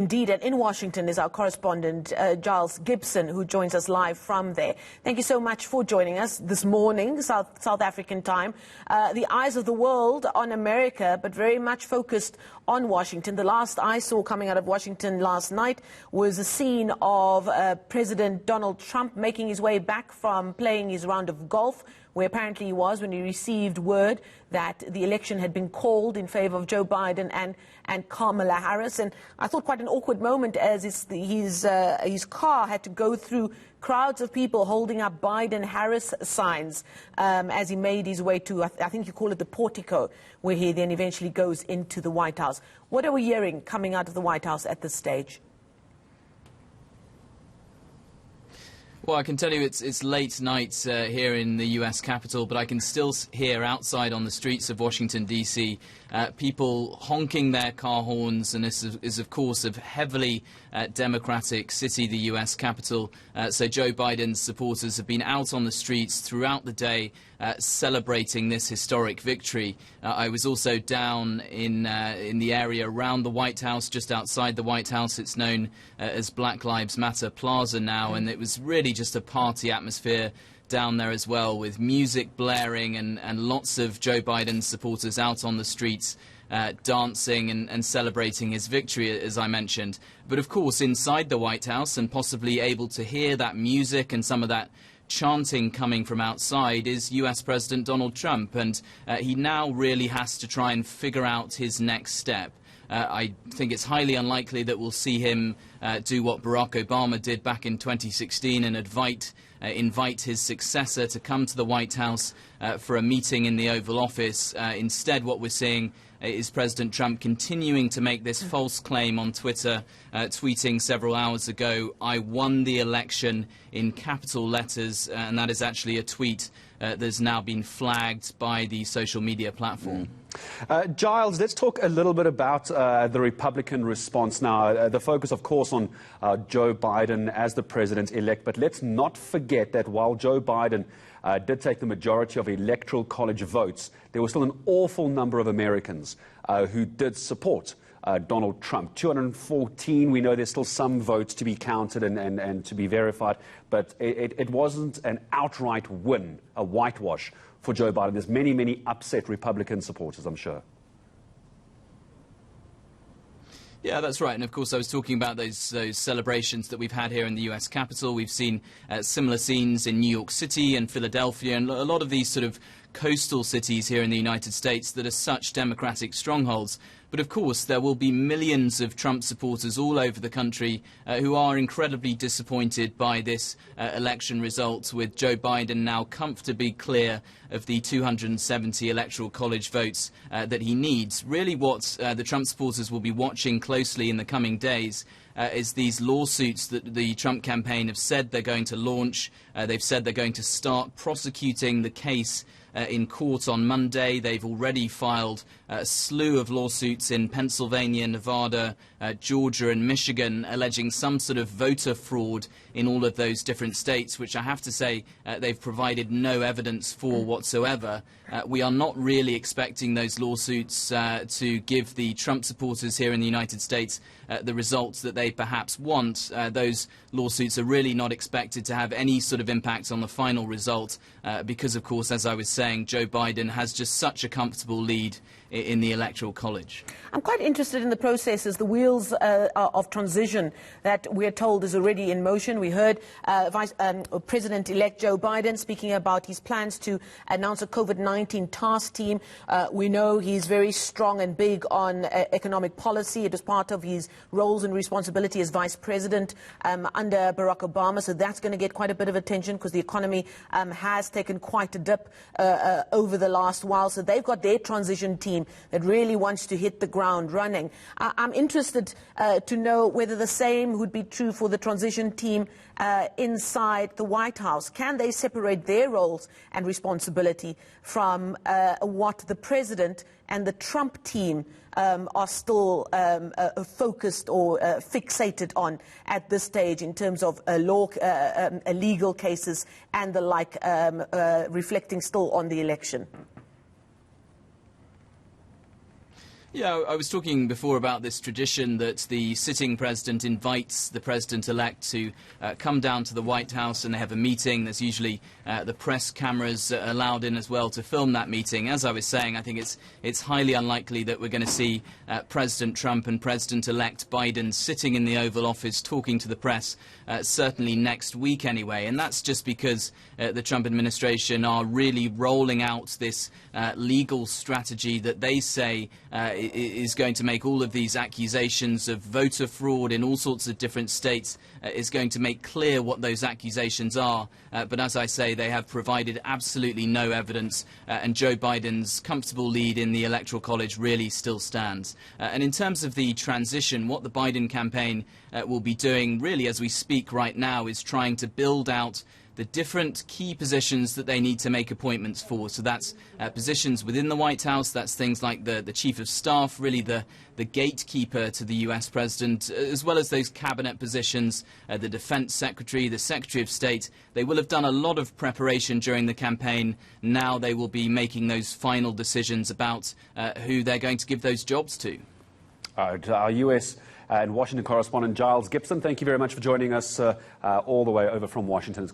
Indeed, and in Washington is our correspondent, Giles Gibson, who joins us live from there. Thank you so much for joining us this morning, South African time. The eyes of the world on America, but very much focused on Washington. The last I saw coming out of Washington last night was a scene of President Donald Trump making his way back from playing his round of golf, where apparently he was when he received word that the election had been called in favor of Joe Biden and Kamala Harris. And I thought quite an awkward moment as his car had to go through crowds of people holding up Biden-Harris signs as he made his way to, I think you call it the portico, where he then eventually goes into the White House. What are we hearing coming out of the White House at this stage? Well, I can tell you it's late night here in the US Capitol, but I can still hear outside on the streets of Washington, D.C., people honking their car horns, and this is of course, a heavily democratic city, the US Capitol. So Joe Biden's supporters have been out on the streets throughout the day celebrating this historic victory. I was also down in the area around the White House, just outside the White House. It's known as Black Lives Matter Plaza now, and it was really just a party atmosphere down there as well, with music blaring and lots of Joe Biden's supporters out on the streets dancing and celebrating his victory, as I mentioned. But of course, inside the White House, and possibly able to hear that music and some of that chanting coming from outside, is US President Donald Trump, and he now really has to try and figure out his next step. I think it's highly unlikely that we'll see him do what Barack Obama did back in 2016 and invite his successor to come to the White House for a meeting in the Oval Office. Instead, what we're seeing is President Trump continuing to make this false claim on Twitter, tweeting several hours ago, "I won the election," in capital letters, and that is actually a tweet that's now been flagged by the social media platform. Giles, let's talk a little bit about the Republican response now. The focus, of course, on Joe Biden as the president-elect, but let's not forget that while Joe Biden did take the majority of electoral college votes, there was still an awful number of Americans who did support Donald Trump. 214, we know there's still some votes to be counted and to be verified, but it wasn't an outright win, a whitewash for Joe Biden. There's many, many upset Republican supporters, I'm sure. Yeah, that's right. And of course, I was talking about those celebrations that we've had here in the US Capitol. We've seen similar scenes in New York City and Philadelphia, and a lot of these sort of coastal cities here in the United States that are such democratic strongholds. But of course, there will be millions of Trump supporters all over the country who are incredibly disappointed by this election result, with Joe Biden now comfortably clear of the 270 electoral college votes that he needs. Really what the Trump supporters will be watching closely in the coming days is these lawsuits that the Trump campaign have said they're going to launch. They've said they're going to start prosecuting the case in court on Monday. They've already filed a slew of lawsuits in Pennsylvania, Nevada, Georgia and Michigan, alleging some sort of voter fraud in all of those different states, which I have to say they've provided no evidence for whatsoever. We are not really expecting those lawsuits to give the Trump supporters here in the United States the results that they perhaps want. Those lawsuits are really not expected to have any sort of impact on the final result because, of course, as I was saying, Joe Biden has just such a comfortable lead in the Electoral College. I'm quite interested in the processes, the wheels of transition that we're told is already in motion. We heard President-elect Joe Biden speaking about his plans to announce a COVID-19 task team. We know he's very strong and big on economic policy. It was part of his roles and responsibility as vice president under Barack Obama, so that's going to get quite a bit of attention because the economy has taken quite a dip over the last while. So they've got their transition team that really wants to hit the ground running. I'm interested to know whether the same would be true for the transition team inside the White House. Can they separate their roles and responsibility from what the president and the Trump team are still focused or fixated on at this stage in terms of legal cases and the like, reflecting still on the election? Yeah, I was talking before about this tradition that the sitting president invites the president-elect to come down to the White House and they have a meeting. There's usually the press cameras allowed in as well to film that meeting. As I was saying, I think it's highly unlikely that we're going to see President Trump and President-elect Biden sitting in the Oval Office talking to the press, certainly next week anyway. And that's just because the Trump administration are really rolling out this legal strategy that they say is going to make all of these accusations of voter fraud in all sorts of different states, is going to make clear what those accusations are. But as I say, they have provided absolutely no evidence, and Joe Biden's comfortable lead in the Electoral College really still stands. And in terms of the transition, what the Biden campaign will be doing really as we speak right now is trying to build out the different key positions that they need to make appointments for. So that's positions within the White House, that's things like the Chief of Staff, really the gatekeeper to the US President, as well as those cabinet positions, the Defense Secretary, the Secretary of State. They will have done a lot of preparation during the campaign. Now they will be making those final decisions about who they're going to give those jobs to. Our US and Washington correspondent Giles Gibson, thank you very much for joining us all the way over from Washington.